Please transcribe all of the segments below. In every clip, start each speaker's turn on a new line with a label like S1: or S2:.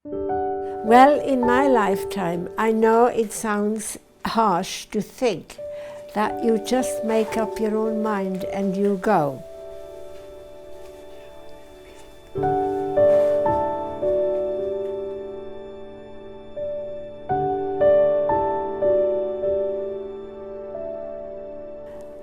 S1: Well, in my lifetime, I know it sounds harsh to think that you just make up your own mind and you go.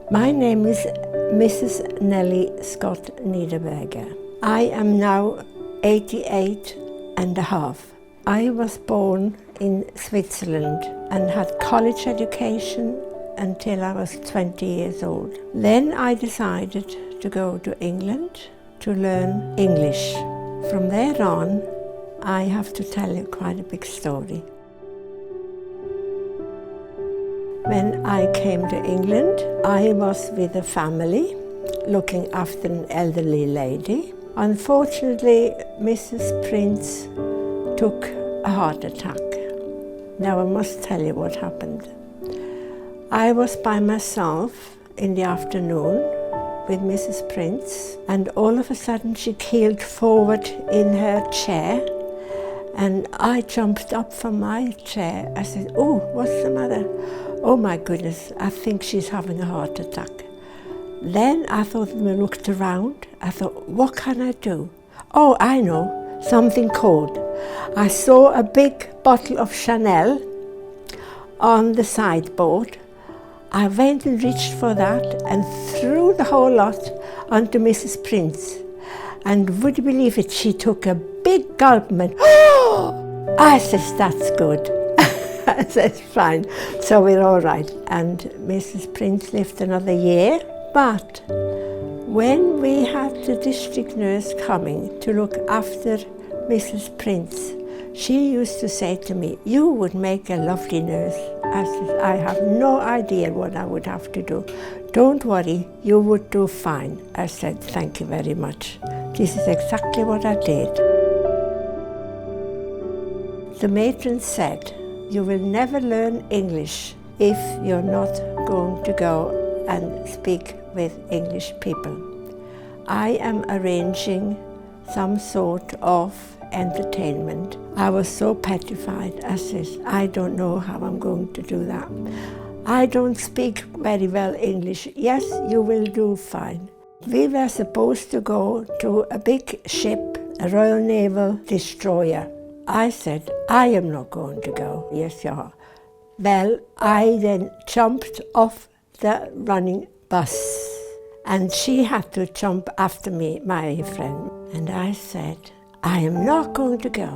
S1: My name is Mrs. Nelly Scott-Niederberger. I am now 88 and a half. I was born in Switzerland and had college education until I was 20 years old. Then I decided to go to England to learn English. From there on, I have to tell you quite a big story. When I came to England, I was with a family looking after an elderly lady. Unfortunately, Mrs. Prince took a heart attack. Now I must tell you what happened. I was by myself in the afternoon with Mrs. Prince, and all of a sudden she keeled forward in her chair, and I jumped up from my chair. I said, "Oh, what's the matter?" "Oh my goodness, I think she's having a heart attack." Then I thought, when I looked around, I thought, what can I do? Oh, I know, something cold. I saw a big bottle of Chanel on the sideboard. I went and reached for that and threw the whole lot onto Mrs. Prince. And would you believe it, she took a big gulp and went, "Oh!" I says, "That's good." I says, "Fine." So we're all right. And Mrs. Prince lived another year. But when we had the district nurse coming to look after Mrs. Prince, she used to say to me, "You would make a lovely nurse." I said, "I have no idea what I would have to do." "Don't worry, you would do fine." I said, "Thank you very much." This is exactly what I did. The matron said, "You will never learn English if you're not going to go and speak with English people. I am arranging some sort of entertainment." I was so petrified. I says, "I don't know how I'm going to do that. I don't speak very well English." "Yes, you will do fine." We were supposed to go to a big ship, a Royal Naval destroyer. I said, "I am not going to go." "Yes, you are." Well, I then jumped off the running bus, and she had to jump after me, my friend. And I said, "I am not going to go."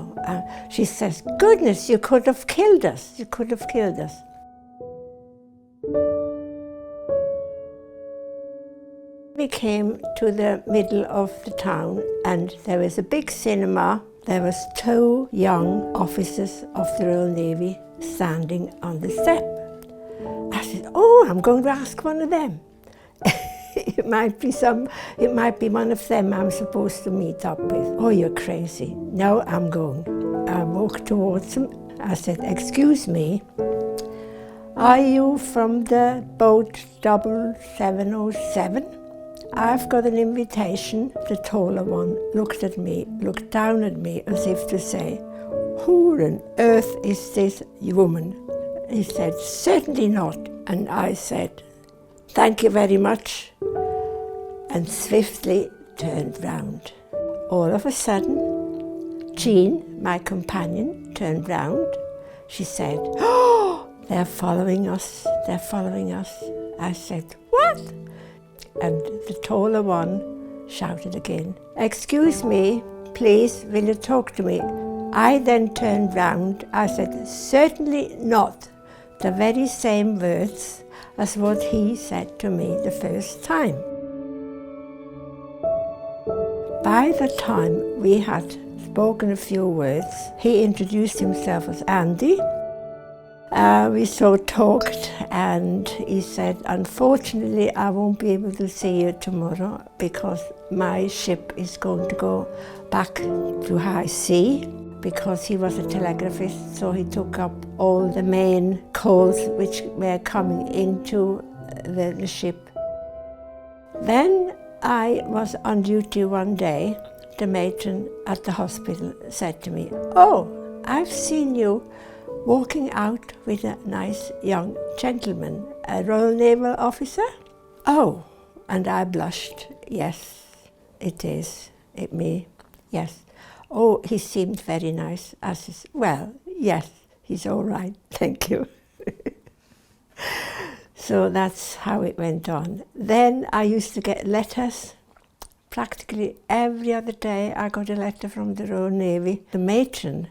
S1: She says, "Goodness, you could have killed us. You could have killed us." We came to the middle of the town, and there was a big cinema. There was 2 young officers of the Royal Navy standing on the step. I said, "Oh, I'm going to ask one of them." It might be one of them I'm supposed to meet up with. "Oh, you're crazy." "No, I'm going." I walked towards him. I said, "Excuse me, are you from the boat 7707? I've got an invitation." The taller one looked at me, looked down at me as if to say, "Who on earth is this woman?" He said, "Certainly not." And I said, "Thank you very much," and swiftly turned round. All of a sudden, Jean, my companion, turned round. She said, "Oh, they're following us, they're following us." I said, "What?" And the taller one shouted again, "Excuse me, please, will you talk to me?" I then turned round. I said, "Certainly not." The very same words as what he said to me the first time. By the time we had spoken a few words, he introduced himself as Andy. We so talked, and he said, "Unfortunately, I won't be able to see you tomorrow because my ship is going to go back to high sea," because he was a telegraphist, so he took up all the main calls which were coming into the ship. Then I was on duty one day the matron at the hospital said to me, "Oh, I've seen you walking out with a nice young gentleman, a Royal Naval officer." Oh, and I blushed. Yes, it is. It me. Yes. Oh, he seemed very nice. I said, "Well, yes, he's all right. Thank you." So that's how it went on. Then I used to get letters. Practically every other day I got a letter from the Royal Navy. The matron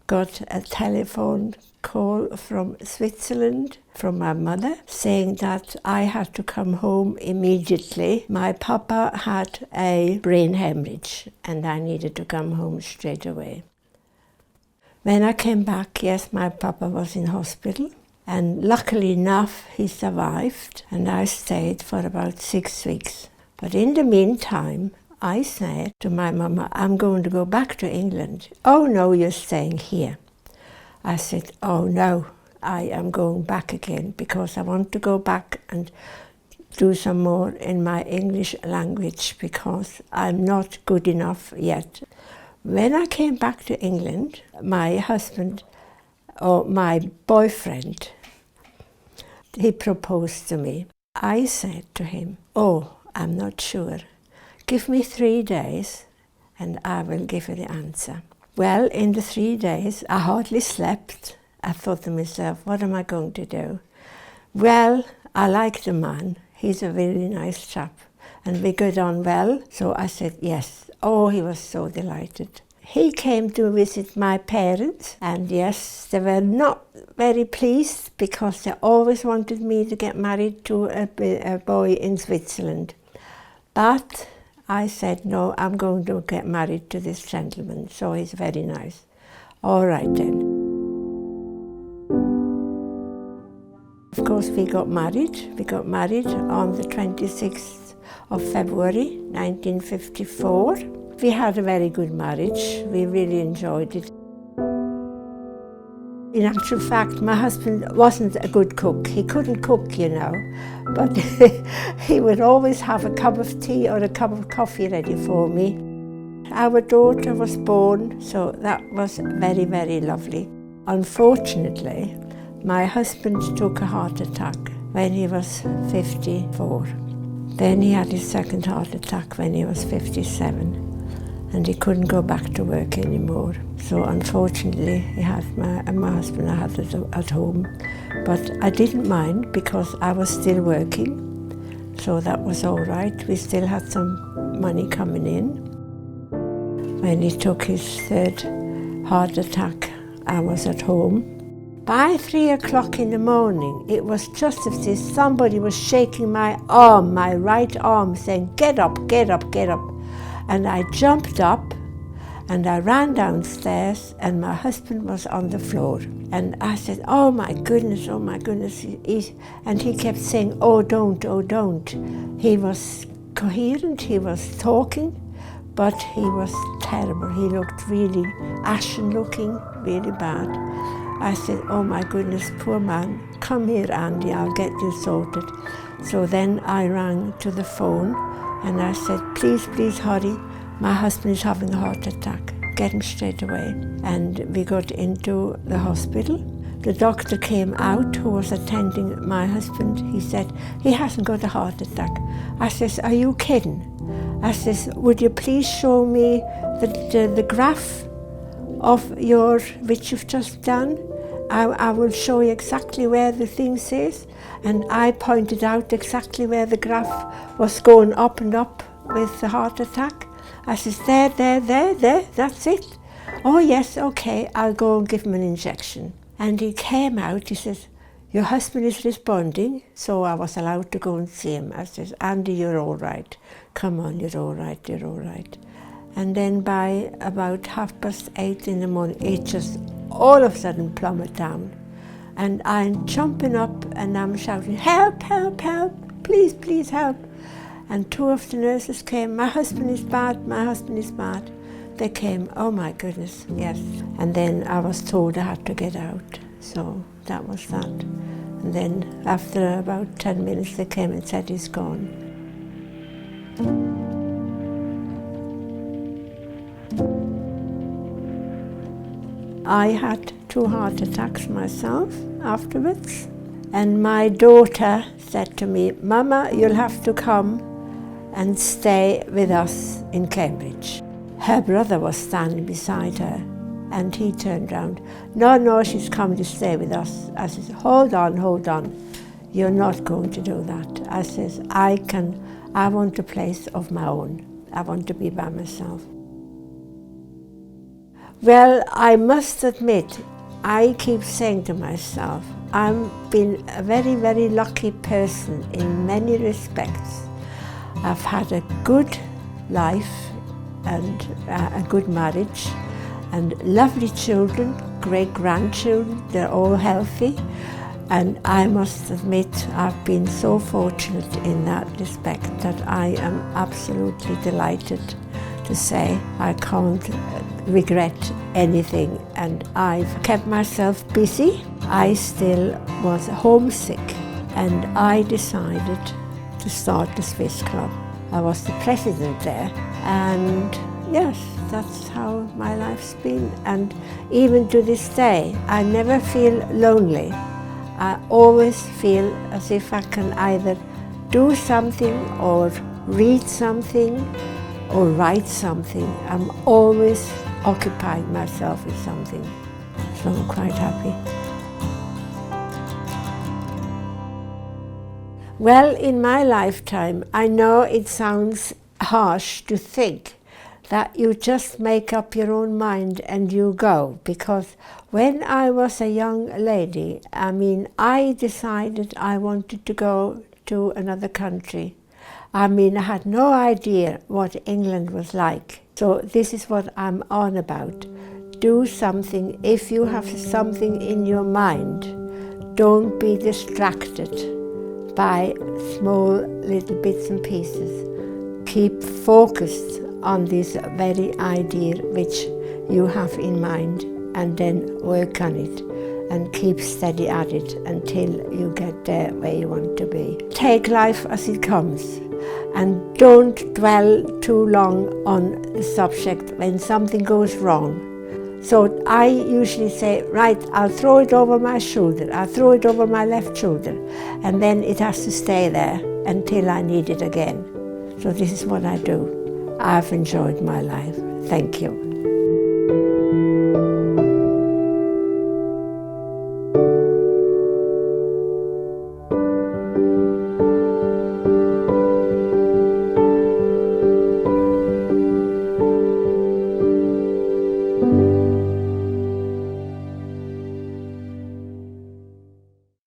S1: got a telephone call from Switzerland from my mother saying that I had to come home immediately. My papa had a brain hemorrhage and I needed to come home straight away. When I came back, yes, my papa was in hospital. And luckily enough, he survived, and I stayed for about 6 weeks. But in the meantime, I said to my mama, "I'm going to go back to England." "Oh no, you're staying here." I said, "Oh no, I am going back again because I want to go back and do some more in my English language because I'm not good enough yet." When I came back to England, my husband, or my boyfriend, he proposed to me. I said to him, "Oh, I'm not sure. Give me 3 days and I will give you the answer." Well, in the 3 days, I hardly slept. I thought to myself, what am I going to do? Well, I like the man. He's a very nice chap and we got on well. So I said yes. Oh, he was so delighted. He came to visit my parents, and yes, they were not very pleased because they always wanted me to get married to a boy in Switzerland. But I said, no, I'm going to get married to this gentleman, so he's very nice. All right then. Of course, we got married. We got married on the 26th of February, 1954. We had a very good marriage. We really enjoyed it. In actual fact, my husband wasn't a good cook. He couldn't cook, you know, but he would always have a cup of tea or a cup of coffee ready for me. Our daughter was born, so that was very, very lovely. Unfortunately, my husband took a heart attack when he was 54. Then he had his second heart attack when he was 57. And he couldn't go back to work anymore. So unfortunately, he had my husband I had it at home. But I didn't mind because I was still working. So that was all right. We still had some money coming in. When he took his third heart attack, I was at home. By 3 o'clock in the morning, it was just as if somebody was shaking my arm, my right arm, saying, "Get up, get up, get up." And I jumped up and I ran downstairs and my husband was on the floor. And I said, oh my goodness, oh my goodness. And he kept saying, "Oh don't, oh don't." He was coherent, he was talking, but he was terrible. He looked really ashen looking, really bad. I said, oh my goodness, poor man. Come here, Andy, I'll get you sorted. So then I rang to the phone and I said, please, please hurry. My husband is having a heart attack. Get him straight away. And we got into the hospital. The doctor came out who was attending my husband. He said, he hasn't got a heart attack. I says, are you kidding? I says, would you please show me the graph of which you've just done? I will show you exactly where the thing says. And I pointed out exactly where the graph was going up and up with the heart attack. I says, there, that's it. Oh yes, okay, I'll go and give him an injection. And he came out, he says, your husband is responding. So I was allowed to go and see him. I says, Andy, you're all right. Come on, you're all right, you're all right. And then by about 8:30 in the morning, it just all of a sudden plummeted down. And I'm jumping up and I'm shouting, help, help, help, please, please help. And two of the nurses came, my husband is bad, my husband is bad. They came, oh my goodness, yes. And then I was told I had to get out. So that was that. And then after about 10 minutes they came and said he's gone. I had 2 heart attacks myself afterwards. And my daughter said to me, "Mama, you'll have to come and stay with us in Cambridge." Her brother was standing beside her and he turned round. No, she's coming to stay with us. I said, hold on. You're not going to do that. I says, I want a place of my own. I want to be by myself. Well, I must admit, I keep saying to myself, I've been a very, very lucky person in many respects. I've had a good life and a good marriage and lovely children, great-grandchildren, they're all healthy. And I must admit, I've been so fortunate in that respect that I am absolutely delighted to say I can't regret anything, and I've kept myself busy. I still was homesick and I decided to start the Swiss Club. I was the president there, and yes, that's how my life's been. And even to this day, I never feel lonely. I always feel as if I can either do something or read something or write something. I'm always occupying myself with something, so I'm quite happy. Well, in my lifetime, I know it sounds harsh to think that you just make up your own mind and you go, because when I was a young lady, I decided I wanted to go to another country. I had no idea what England was like. So this is what I'm on about. Do something. If you have something in your mind, don't be distracted by small little bits and pieces. Keep focused on this very idea which you have in mind, and then work on it and keep steady at it until you get there where you want to be. Take life as it comes and don't dwell too long on the subject when something goes wrong. So I usually say, right, I'll throw it over my shoulder, I'll throw it over my left shoulder, and then it has to stay there until I need it again. So this is what I do. I've enjoyed my life. Thank you.